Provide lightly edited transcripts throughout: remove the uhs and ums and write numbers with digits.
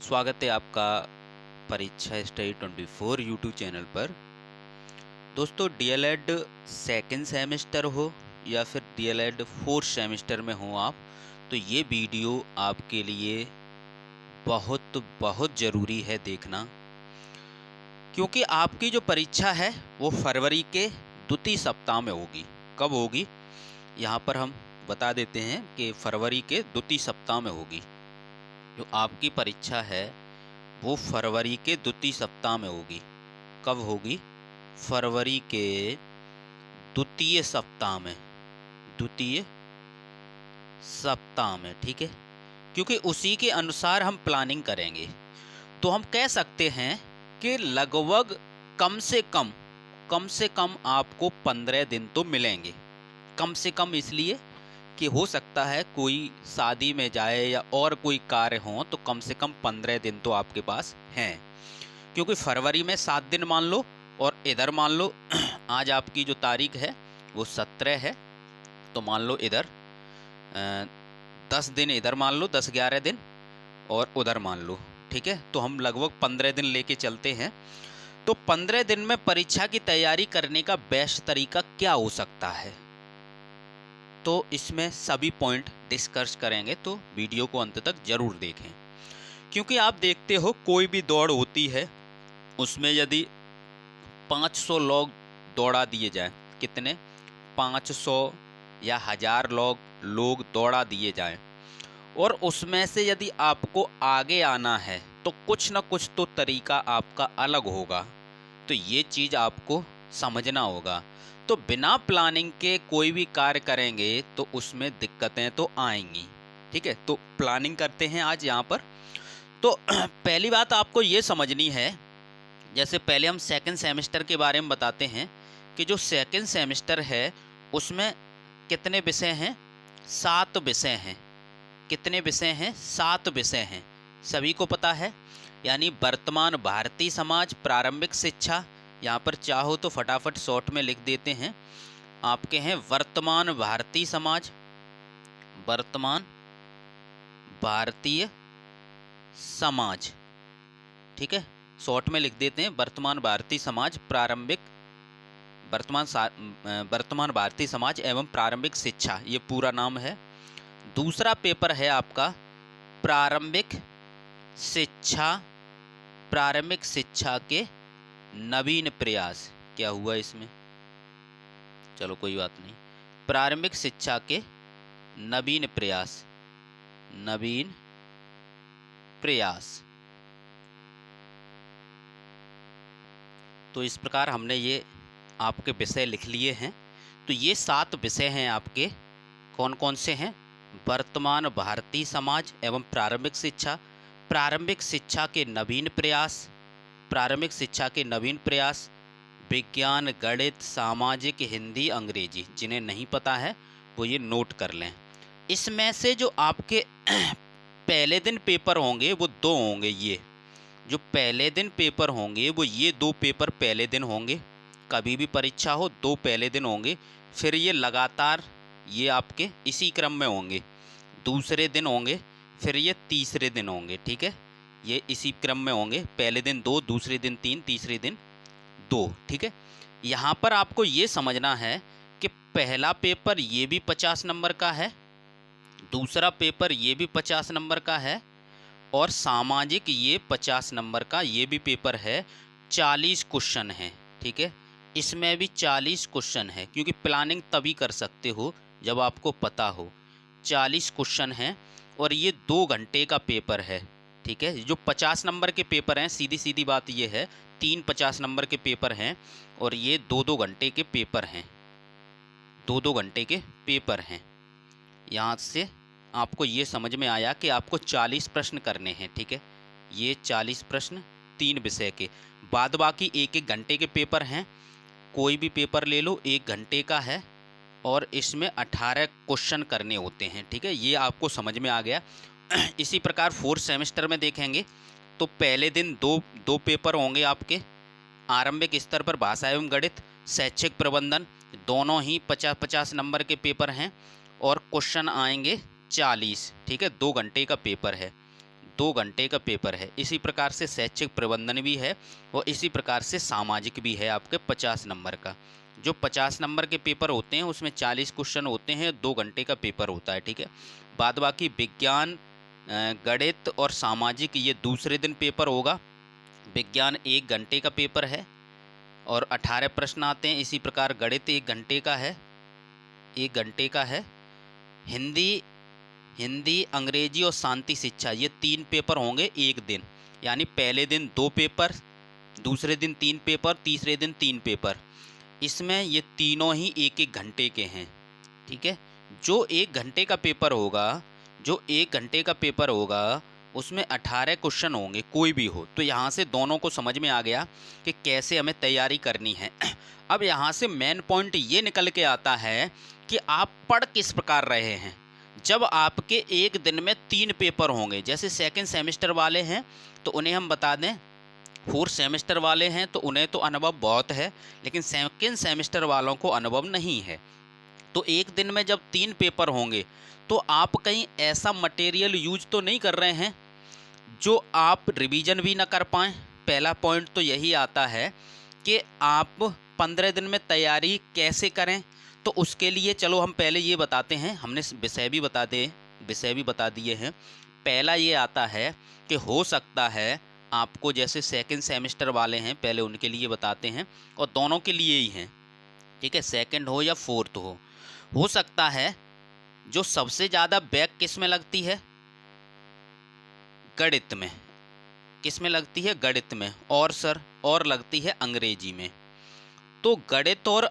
स्वागत है आपका परीक्षा स्टडी 24 यूट्यूब चैनल पर। दोस्तों, डीएलएड सेकेंड सेमेस्टर हो या फिर डीएलएड फोर्थ सेमेस्टर में हो आप, तो ये वीडियो आपके लिए बहुत बहुत ज़रूरी है देखना, क्योंकि आपकी जो परीक्षा है वो फरवरी के द्वितीय सप्ताह में होगी। कब होगी यहाँ पर हम बता देते हैं कि फरवरी के द्वितीय सप्ताह में होगी। जो आपकी परीक्षा है वो फरवरी के द्वितीय सप्ताह में होगी। कब होगी? फरवरी के द्वितीय सप्ताह में, द्वितीय सप्ताह में, ठीक है। क्योंकि उसी के अनुसार हम प्लानिंग करेंगे, तो हम कह सकते हैं कि लगभग कम से कम आपको 15 दिन तो मिलेंगे। कम से कम इसलिए कि हो सकता है कोई शादी में जाए या और कोई कार्य हो, तो कम से कम 15 दिन तो आपके पास हैं। क्योंकि फरवरी में 7 दिन मान लो, और इधर मान लो आज आपकी जो तारीख है वो 17 है, तो मान लो इधर 10 दिन, इधर मान लो 10-11 दिन, और उधर मान लो, ठीक है। तो हम लगभग 15 दिन लेके चलते हैं। तो 15 दिन में परीक्षा की तैयारी करने का बेस्ट तरीका क्या हो सकता है, तो इसमें सभी पॉइंट डिस्कस करेंगे, तो वीडियो को अंत तक जरूर देखें। क्योंकि आप देखते हो कोई भी दौड़ होती है, उसमें यदि 500 लोग दौड़ा दिए जाए, कितने? 500 या 1000 लोग दौड़ा दिए जाएं, और उसमें से यदि आपको आगे आना है तो कुछ ना कुछ तो तरीका आपका अलग होगा। तो ये चीज़ आपको समझना होगा। तो बिना प्लानिंग के कोई भी कार्य करेंगे तो उसमें दिक्कतें तो आएंगी, ठीक है। तो प्लानिंग करते हैं आज यहाँ पर। तो पहली बात आपको ये समझनी है, जैसे पहले हम सेकंड सेमेस्टर के बारे में बताते हैं कि जो सेकंड सेमेस्टर है उसमें कितने विषय हैं? 7 विषय हैं। कितने विषय हैं? 7 विषय हैं, सभी को पता है। यानी वर्तमान भारतीय समाज, प्रारंभिक शिक्षा, यहाँ पर चाहो तो फटाफट शॉर्ट में लिख देते हैं आपके हैं वर्तमान भारतीय समाज, वर्तमान भारतीय समाज, ठीक है। शॉर्ट में लिख देते हैं वर्तमान भारतीय समाज, वर्तमान भारतीय समाज एवं प्रारंभिक शिक्षा, ये पूरा नाम है। दूसरा पेपर है आपका प्रारंभिक शिक्षा के नवीन प्रयास। क्या हुआ इसमें? चलो कोई बात नहीं। प्रारंभिक शिक्षा के नवीन प्रयास। तो इस प्रकार हमने ये आपके विषय लिख लिए हैं। तो ये 7 विषय हैं आपके। कौन कौन से हैं? वर्तमान भारतीय समाज एवं प्रारंभिक शिक्षा, प्रारंभिक शिक्षा के नवीन प्रयास, विज्ञान, गणित, सामाजिक, हिंदी, अंग्रेजी। जिन्हें नहीं पता है वो ये नोट कर लें। इसमें से जो आपके पहले दिन पेपर होंगे वो 2 होंगे। ये जो पहले दिन पेपर होंगे वो ये 2 पेपर पहले दिन होंगे। कभी भी परीक्षा हो 2 पहले दिन होंगे, फिर ये लगातार ये आपके इसी क्रम में होंगे। दूसरे दिन होंगे, फिर ये तीसरे दिन होंगे, ठीक है। ये इसी क्रम में होंगे, पहले दिन 2, दूसरे दिन 3, तीसरे दिन 2, ठीक है। यहाँ पर आपको ये समझना है कि पहला पेपर ये भी 50 नंबर का है, दूसरा पेपर ये भी 50 नंबर का है, और सामाजिक ये 50 नंबर का ये भी पेपर है। 40 क्वेश्चन हैं, ठीक है। इसमें भी 40 क्वेश्चन है, क्योंकि प्लानिंग तभी कर सकते हो जब आपको पता हो। 40 क्वेश्चन हैं, और ये 2 घंटे का पेपर है, ठीक है। जो 50 नंबर के पेपर हैं, सीधी सीधी बात ये है, 3 50 नंबर के पेपर हैं, और ये 2-2 घंटे के पेपर हैं, 2-2 घंटे के पेपर हैं। यहाँ से आपको ये समझ में आया कि आपको 40 प्रश्न करने हैं, ठीक है। ये 40 प्रश्न 3 विषय के, बाद बाकी 1-1 घंटे के पेपर हैं। कोई भी पेपर ले लो 1 घंटे का है, और इसमें 18 क्वेश्चन करने होते हैं, ठीक है। ये आपको समझ में आ गया। इसी प्रकार 4th सेमेस्टर में देखेंगे तो पहले दिन दो पेपर होंगे आपके। आरंभिक स्तर पर भाषा एवं गणित, शैक्षिक प्रबंधन, दोनों ही 50-50 नंबर के पेपर हैं, और क्वेश्चन आएंगे 40, ठीक है। 2 घंटे का पेपर है। 2 घंटे का पेपर है। इसी प्रकार से शैक्षिक प्रबंधन भी है और इसी प्रकार से सामाजिक भी है आपके 50 नंबर का। जो 50 नंबर के पेपर होते हैं उसमें 40 क्वेश्चन होते हैं, 2 घंटे का पेपर होता है, ठीक है। बाद बाकी विज्ञान, गणित और सामाजिक ये दूसरे दिन पेपर होगा। विज्ञान 1 घंटे का पेपर है और 18 प्रश्न आते हैं। इसी प्रकार गणित 1 घंटे का है, 1 घंटे का है। हिंदी, अंग्रेजी और शांति शिक्षा ये 3 पेपर होंगे एक दिन, यानी पहले दिन 2 पेपर, दूसरे दिन 3 पेपर, तीसरे दिन 3 पेपर। इसमें ये तीनों ही 1-1 घंटे के हैं, ठीक है। जो 1 घंटे का पेपर होगा, उसमें 18 क्वेश्चन होंगे, कोई भी हो। तो यहाँ से दोनों को समझ में आ गया कि कैसे हमें तैयारी करनी है। अब यहाँ से मेन पॉइंट ये निकल के आता है कि आप पढ़ किस प्रकार रहे हैं। जब आपके एक दिन में 3 पेपर होंगे, जैसे सेकंड सेमेस्टर वाले हैं तो उन्हें हम बता दें, 4th सेमेस्टर वाले हैं तो उन्हें तो अनुभव बहुत है, लेकिन सेकंड सेमेस्टर वालों को अनुभव नहीं है। तो एक दिन में जब 3 पेपर होंगे तो आप कहीं ऐसा मटेरियल यूज तो नहीं कर रहे हैं जो आप रिवीजन भी ना कर पाएँ। पहला पॉइंट तो यही आता है कि आप 15 दिन में तैयारी कैसे करें। तो उसके लिए चलो हम पहले ये बताते हैं, हमने विषय भी बता दिए हैं। पहला ये आता है कि हो सकता है आपको, जैसे सेकंड सेमेस्टर वाले हैं पहले उनके लिए बताते हैं और दोनों के लिए ही हैं, ठीक है, सेकंड हो या 4th हो सकता है जो सबसे ज़्यादा बैक किस में लगती है, गणित में। किस में लगती है, गणित में। और सर और लगती है अंग्रेजी में। तो गणित और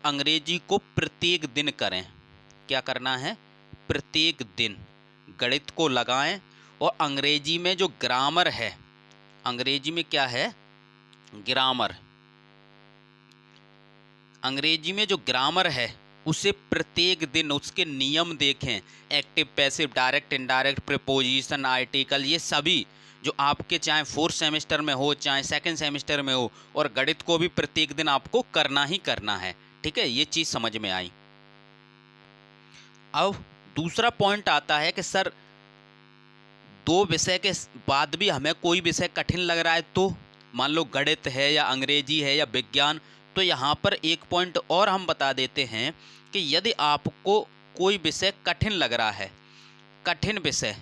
अंग्रेजी को प्रत्येक दिन करें। क्या करना है, प्रत्येक दिन गणित को लगाएं। और अंग्रेजी में जो ग्रामर है, अंग्रेजी में क्या है, ग्रामर, अंग्रेजी में जो ग्रामर है उसे प्रत्येक दिन उसके नियम देखें। Active, passive, direct, indirect, preposition, article, ये सभी जो आपके चाहे 4th सेमेस्टर में हो चाहे सेकंड सेमेस्टर में हो, और गणित को भी प्रत्येक दिन आपको करना ही करना है, ठीक है। ये चीज़ समझ में आई। अब दूसरा पॉइंट आता है कि सर 2 विषय के बाद भी हमें कोई विषय कठिन लग रहा है, तो मान लो गणित है या अंग्रेजी है या विज्ञान, तो यहाँ पर एक पॉइंट और हम बता देते हैं कि यदि आपको कोई विषय कठिन लग रहा है, कठिन विषय,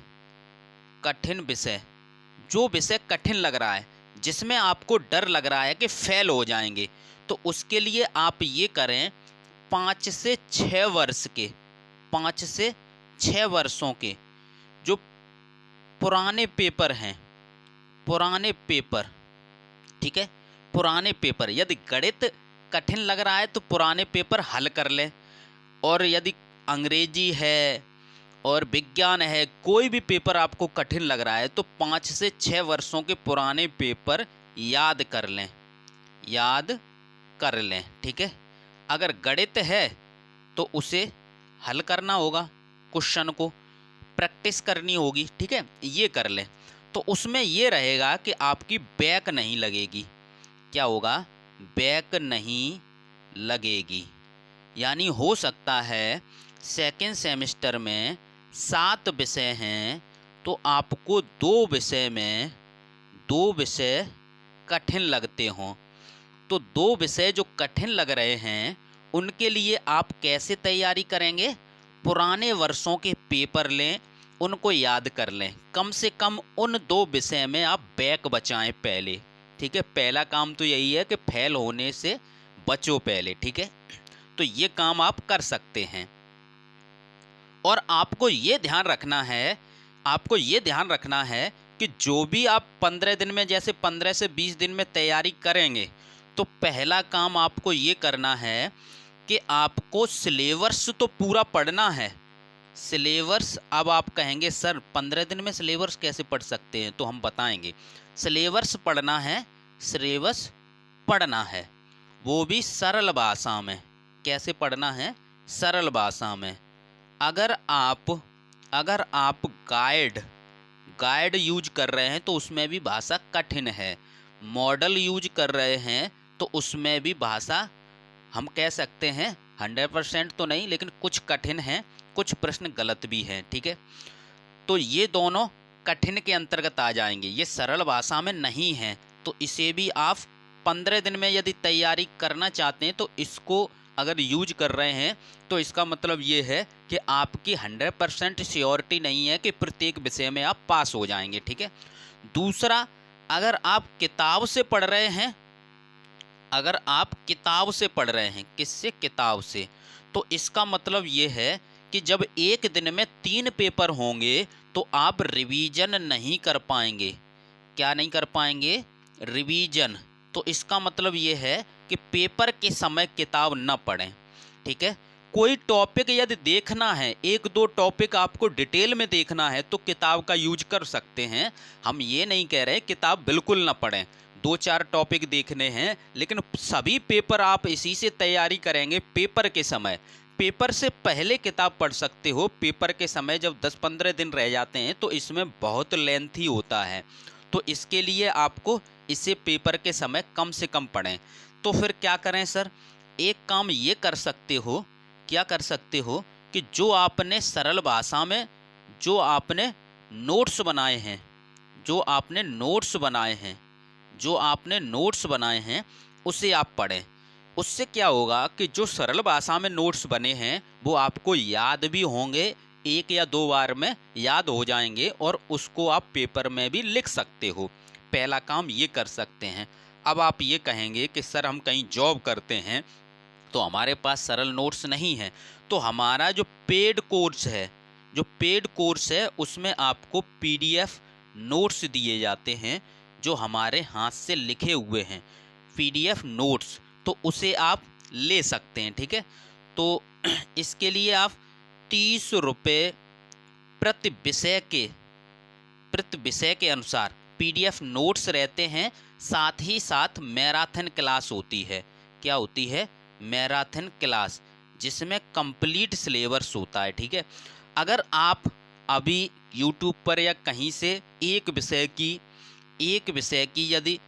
जो विषय कठिन लग रहा है, जिसमें आपको डर लग रहा है कि फेल हो जाएंगे, तो उसके लिए आप ये करें, 5 से 6 वर्षों के जो पुराने पेपर हैं, ठीक है, पुराने पेपर, यदि गणित कठिन लग रहा है तो पुराने पेपर हल कर लें। और यदि अंग्रेजी है और विज्ञान है, कोई भी पेपर आपको कठिन लग रहा है तो 5 से 6 वर्षों के पुराने पेपर याद कर लें, ठीक है। अगर गणित है तो उसे हल करना होगा, क्वेश्चन को प्रैक्टिस करनी होगी, ठीक है, ये कर लें। तो उसमें ये रहेगा कि आपकी बैक नहीं लगेगी। क्या होगा, बैक नहीं लगेगी। यानी हो सकता है सेकंड सेमेस्टर में 7 विषय हैं तो आपको 2 विषय कठिन लगते हों। तो 2 विषय जो कठिन लग रहे हैं उनके लिए आप कैसे तैयारी करेंगे, पुराने वर्षों के पेपर लें, उनको याद कर लें। कम से कम उन 2 विषय में आप बैक बचाएं पहले, ठीक है। पहला काम तो यही है कि फेल होने से बचो पहले, ठीक है। तो ये काम आप कर सकते हैं। और आपको ये ध्यान रखना है कि जो भी आप 15 दिन में, जैसे 15 से 20 दिन में तैयारी करेंगे, तो पहला काम आपको ये करना है कि आपको सिलेबस तो पूरा पढ़ना है। सिलेबस, अब आप कहेंगे सर 15 दिन में सिलेबस कैसे पढ़ सकते हैं, तो हम बताएंगे। सिलेबस पढ़ना है, वो भी सरल भाषा में। कैसे पढ़ना है, सरल भाषा में। अगर आप गाइड यूज कर रहे हैं तो उसमें भी भाषा कठिन है। मॉडल यूज कर रहे हैं तो उसमें भी भाषा, हम कह सकते हैं 100% तो नहीं, लेकिन कुछ कठिन है, कुछ प्रश्न गलत भी हैं, ठीक है। तो ये दोनों कठिन के अंतर्गत आ जाएंगे, ये सरल भाषा में नहीं है। तो इसे भी आप 15 दिन में यदि तैयारी करना चाहते हैं तो इसको अगर यूज कर रहे हैं तो इसका मतलब ये है कि आपकी 100% श्योरिटी नहीं है कि प्रत्येक विषय में आप पास हो जाएंगे। ठीक है। दूसरा, अगर आप किताब से पढ़ रहे हैं, अगर आप किताब से पढ़ रहे हैं, किससे? किताब से, तो इसका मतलब ये है कि जब एक दिन में 3 पेपर होंगे तो आप रिवीजन नहीं कर पाएंगे। क्या नहीं कर पाएंगे? रिवीजन। तो इसका मतलब ये है कि पेपर के समय किताब न पढ़ें। ठीक है। कोई टॉपिक यदि देखना है, 1-2 टॉपिक आपको डिटेल में देखना है तो किताब का यूज कर सकते हैं। हम ये नहीं कह रहे किताब बिल्कुल ना पढ़ें, 2-4 टॉपिक देखने हैं, लेकिन सभी पेपर आप इसी से तैयारी करेंगे पेपर के समय। पेपर से पहले किताब पढ़ सकते हो, पेपर के समय जब 10-15 दिन रह जाते हैं तो इसमें बहुत लेंथी होता है, तो इसके लिए आपको इसे पेपर के समय कम से कम पढ़ें। तो फिर क्या करें सर? एक काम ये कर सकते हो, क्या कर सकते हो कि जो आपने सरल भाषा में जो आपने नोट्स बनाए हैं, जो आपने नोट्स बनाए हैं, जो आपने नोट्स बनाए हैं उसे आप पढ़ें। उससे क्या होगा कि जो सरल भाषा में नोट्स बने हैं वो आपको याद भी होंगे, 1 या 2 बार में याद हो जाएंगे और उसको आप पेपर में भी लिख सकते हो। पहला काम ये कर सकते हैं। अब आप ये कहेंगे कि सर हम कहीं जॉब करते हैं तो हमारे पास सरल नोट्स नहीं है, तो हमारा जो पेड कोर्स है, जो पेड कोर्स है उसमें आपको पीडीएफ नोट्स दिए जाते हैं जो हमारे हाथ से लिखे हुए हैं, पीडीएफ नोट्स, तो उसे आप ले सकते हैं। ठीक है। तो इसके लिए आप 30 रुपये प्रति विषय के अनुसार पीडीएफ नोट्स रहते हैं। साथ ही साथ मैराथन क्लास होती है। क्या होती है? मैराथन क्लास, जिसमें कंप्लीट सिलेबस होता है। ठीक है। अगर आप अभी यूट्यूब पर या कहीं से एक विषय की यदि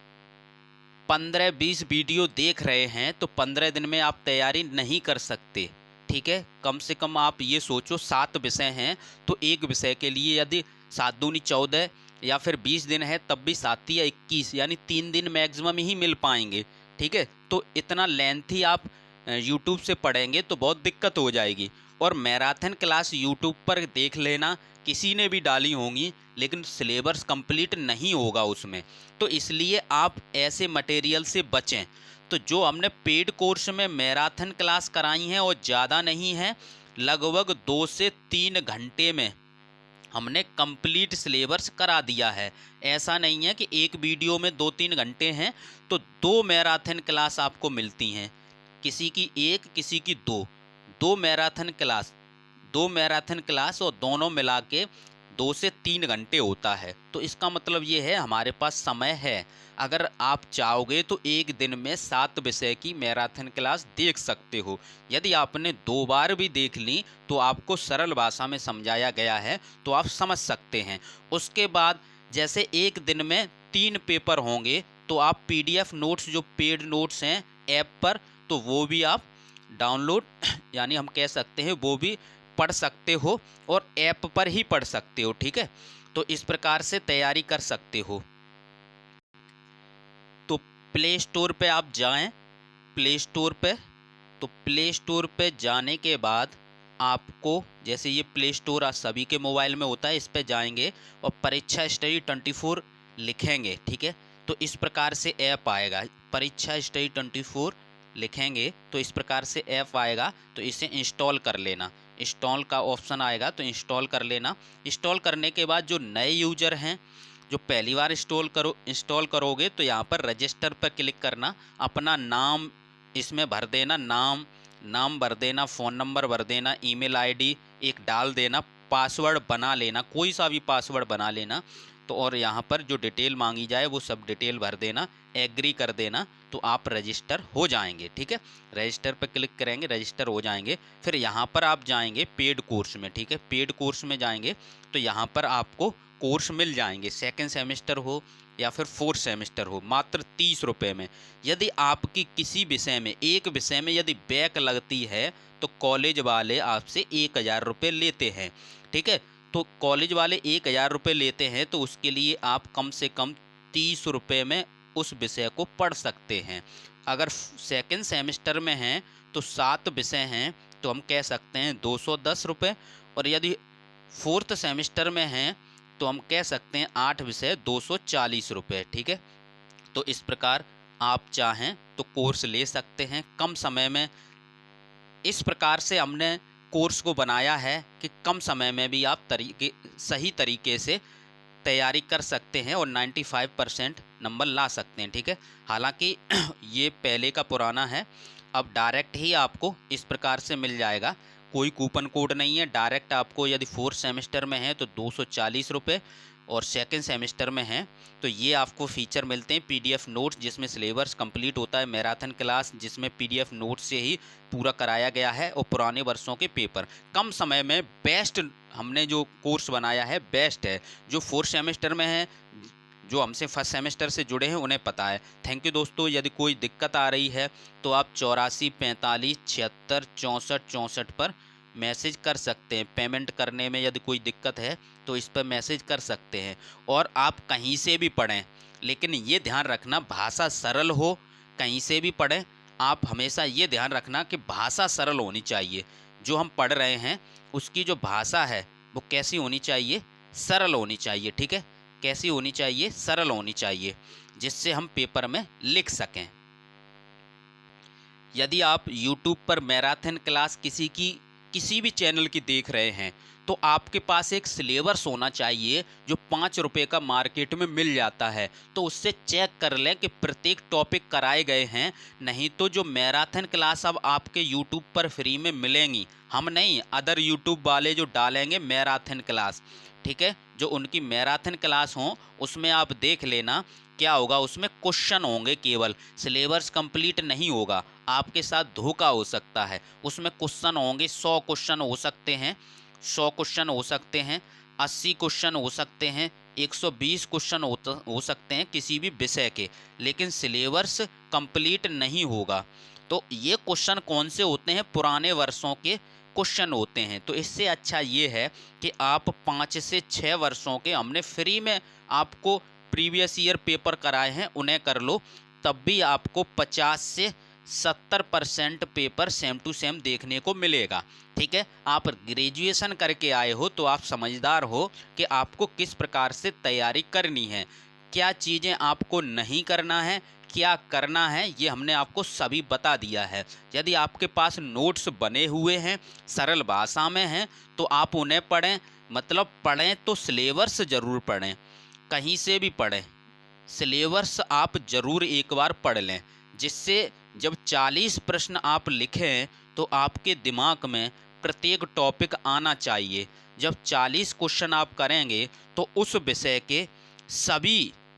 15-20 वीडियो देख रहे हैं तो 15 दिन में आप तैयारी नहीं कर सकते। ठीक है। कम से कम आप ये सोचो 7 विषय हैं तो एक विषय के लिए यदि 7 दूनी 14 या फिर 20 दिन है तब भी 7 या 21, यानी 3 दिन मैक्सिमम ही मिल पाएंगे। ठीक है। तो इतना लेंथी आप यूट्यूब से पढ़ेंगे तो बहुत दिक्कत हो जाएगी। और मैराथन क्लास यूट्यूब पर देख लेना, किसी ने भी डाली होंगी लेकिन सिलेबस कंप्लीट नहीं होगा उसमें, तो इसलिए आप ऐसे मटेरियल से बचें। तो जो हमने पेड कोर्स में मैराथन क्लास कराई हैं और ज़्यादा नहीं है, लगभग 2 से 3 घंटे में हमने कंप्लीट सिलेबस करा दिया है। ऐसा नहीं है कि एक वीडियो में 2-3 घंटे हैं, तो 2 मैराथन क्लास आपको मिलती हैं, किसी की 1 किसी की 2 मैराथन क्लास और दोनों मिला के 2 से 3 घंटे होता है। तो इसका मतलब ये है हमारे पास समय है। अगर आप चाहोगे तो एक दिन में 7 विषय की मैराथन क्लास देख सकते हो। यदि आपने 2 बार भी देख ली तो आपको सरल भाषा में समझाया गया है तो आप समझ सकते हैं। उसके बाद जैसे एक दिन में 3 पेपर होंगे तो आप पीडीएफ नोट्स जो पेड नोट्स हैं ऐप पर, तो वो भी आप डाउनलोड यानी हम कह सकते हैं वो भी पढ़ सकते हो और ऐप पर ही पढ़ सकते हो। ठीक है। तो इस प्रकार से तैयारी कर सकते हो। तो प्ले स्टोर पे आप जाएं, प्ले स्टोर पे जाने के बाद आपको, जैसे ये प्ले स्टोर आज सभी के मोबाइल में होता है, इस पे जाएंगे और परीक्षा स्टडी 24 लिखेंगे। ठीक है। तो इस प्रकार से ऐप आएगा, परीक्षा स्टडी 24 लिखेंगे तो इस प्रकार से ऐप आएगा। तो इसे इंस्टॉल कर लेना, इंस्टॉल का ऑप्शन आएगा तो इंस्टॉल कर लेना। इंस्टॉल करने के बाद जो नए यूजर हैं, जो पहली बार इंस्टॉल करोगे तो यहाँ पर रजिस्टर पर क्लिक करना, अपना नाम इसमें भर देना, नाम भर देना, फ़ोन नंबर भर देना, ईमेल आईडी एक डाल देना, पासवर्ड बना लेना, कोई सा भी पासवर्ड बना लेना। तो और यहाँ पर जो डिटेल मांगी जाए वो सब डिटेल भर देना, एग्री कर देना, तो आप रजिस्टर हो जाएंगे। ठीक है। रजिस्टर पर क्लिक करेंगे, रजिस्टर हो जाएंगे। फिर यहाँ पर आप जाएंगे पेड कोर्स में। ठीक है। पेड कोर्स में जाएंगे तो यहाँ पर आपको कोर्स मिल जाएंगे, 2nd सेमेस्टर हो या फिर 4th सेमेस्टर हो, मात्र 30 रुपये में। यदि आपकी किसी विषय में, एक विषय में यदि बैक लगती है तो कॉलेज वाले आपसे 1000 रुपये लेते हैं। ठीक है। तो कॉलेज वाले 1000 रुपये लेते हैं, तो उसके लिए आप कम से कम 30 रुपये में उस विषय को पढ़ सकते हैं। अगर सेकंड सेमेस्टर में हैं तो 7 विषय हैं तो हम कह सकते हैं 210 रुपये, और यदि फोर्थ सेमेस्टर में हैं तो हम कह सकते हैं 8 विषय 240 रुपये। ठीक है, तो इस प्रकार आप चाहें तो कोर्स ले सकते हैं कम समय में। इस प्रकार से हमने कोर्स को बनाया है कि कम समय में भी आप सही तरीके से तैयारी कर सकते हैं और 95% नंबर ला सकते हैं। ठीक है, हालांकि ये पहले का पुराना है, अब डायरेक्ट ही आपको इस प्रकार से मिल जाएगा, कोई कूपन कोड नहीं है। डायरेक्ट आपको यदि फोर्थ सेमेस्टर में है तो 240 रुपये, और सेकंड सेमेस्टर में हैं तो ये आपको फीचर मिलते हैं पीडीएफ नोट्स, जिसमें सिलेबस कंप्लीट होता है, मैराथन क्लास जिसमें पीडीएफ नोट्स से ही पूरा कराया गया है, और पुराने वर्षों के पेपर कम समय में बेस्ट हमने जो कोर्स बनाया है बेस्ट है। जो फोर्थ सेमेस्टर में है, जो हमसे फर्स्ट सेमेस्टर से जुड़े हैं उन्हें पता है। थैंक यू दोस्तों। यदि कोई दिक्कत आ रही है तो आप 84 45 76 64 64 पर मैसेज कर सकते हैं। पेमेंट करने में यदि कोई दिक्कत है तो इस पर मैसेज कर सकते हैं। और आप कहीं से भी पढ़ें, लेकिन ये ध्यान रखना भाषा सरल हो। कहीं से भी पढ़ें, आप हमेशा ये ध्यान रखना कि भाषा सरल होनी चाहिए। जो हम पढ़ रहे हैं उसकी जो भाषा है वो कैसी होनी चाहिए, सरल होनी चाहिए। ठीक है, कैसी होनी चाहिए, सरल होनी चाहिए, जिससे हम पेपर में लिख सकें। यदि आप YouTube पर मैराथन क्लास किसी भी चैनल की देख रहे हैं तो आपके पास एक सिलेबस होना चाहिए जो 5 रुपये का मार्केट में मिल जाता है। तो उससे चेक कर लें कि प्रत्येक टॉपिक कराए गए हैं। नहीं तो जो मैराथन क्लास अब आपके YouTube पर फ्री में मिलेंगी, हम नहीं, अदर YouTube वाले जो डालेंगे मैराथन क्लास, ठीक है, जो उनकी मैराथन क्लास हों उसमें आप देख लेना क्या होगा। उसमें क्वेश्चन होंगे, केवल सिलेबस कंप्लीट नहीं होगा, आपके साथ धोखा हो सकता है। उसमें क्वेश्चन होंगे, 100 क्वेश्चन हो सकते हैं, 100 क्वेश्चन हो सकते हैं, 80 क्वेश्चन हो सकते हैं, 120 क्वेश्चन हो सकते हैं किसी भी विषय के, लेकिन सिलेबस कंप्लीट नहीं होगा। तो ये क्वेश्चन कौन से होते हैं, पुराने वर्षों के क्वेश्चन होते हैं। तो इससे अच्छा ये है कि आप 5 से 6 वर्षों के हमने फ्री में आपको प्रीवियस ईयर पेपर कराए हैं उन्हें कर लो, तब भी आपको 50 से 70% पेपर सेम टू सेम देखने को मिलेगा। ठीक है, आप ग्रेजुएशन करके आए हो तो आप समझदार हो कि आपको किस प्रकार से तैयारी करनी है, क्या चीज़ें आपको नहीं करना है, क्या करना है, ये हमने आपको सभी बता दिया है। यदि आपके पास नोट्स बने हुए हैं, सरल भाषा में हैं, तो आप उन्हें पढ़ें। मतलब पढ़ें तो सिलेबस ज़रूर पढ़ें, कहीं से भी पढ़ें, सिलेबस आप ज़रूर एक बार पढ़ लें, जिससे जब 40 प्रश्न आप लिखें तो आपके दिमाग में प्रत्येक टॉपिक आना चाहिए। जब 40 क्वेश्चन आप करेंगे तो उस विषय के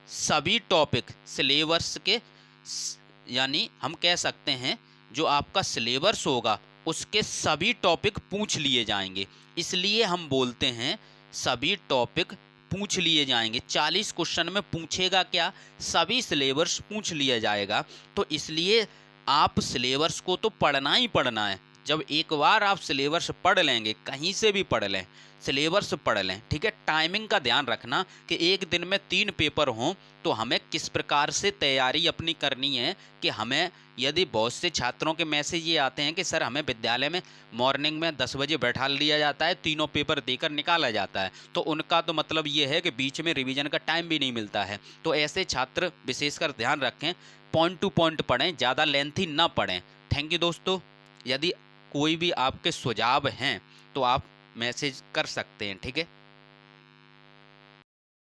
सभी टॉपिक सिलेबस के, यानी हम कह सकते हैं जो आपका सिलेबस होगा उसके सभी टॉपिक पूछ लिए जाएंगे। इसलिए हम बोलते हैं सभी टॉपिक पूछ लिए जाएंगे। 40 क्वेश्चन में पूछेगा क्या, सभी सिलेबस पूछ लिया जाएगा। तो इसलिए आप सिलेबस को तो पढ़ना ही पढ़ना है। जब एक बार आप सिलेबस पढ़ लेंगे, कहीं से भी पढ़ लें, सिलेबस पढ़ लें। ठीक है, टाइमिंग का ध्यान रखना कि एक दिन में 3 पेपर हों तो हमें किस प्रकार से तैयारी अपनी करनी है। कि हमें, यदि बहुत से छात्रों के मैसेज ये आते हैं कि सर हमें विद्यालय में मॉर्निंग में 10 बजे बैठा लिया जाता है, तीनों पेपर देकर निकाला जाता है, तो उनका तो मतलब ये है कि बीच में रिवीजन का टाइम भी नहीं मिलता है। तो ऐसे छात्र विशेषकर ध्यान रखें, पॉइंट टू पॉइंट पढ़ें, ज़्यादा लेंथी ना पढ़ें। थैंक यू दोस्तों। यदि कोई भी आपके सुझाव हैं तो आप मैसेज कर सकते हैं। ठीक है।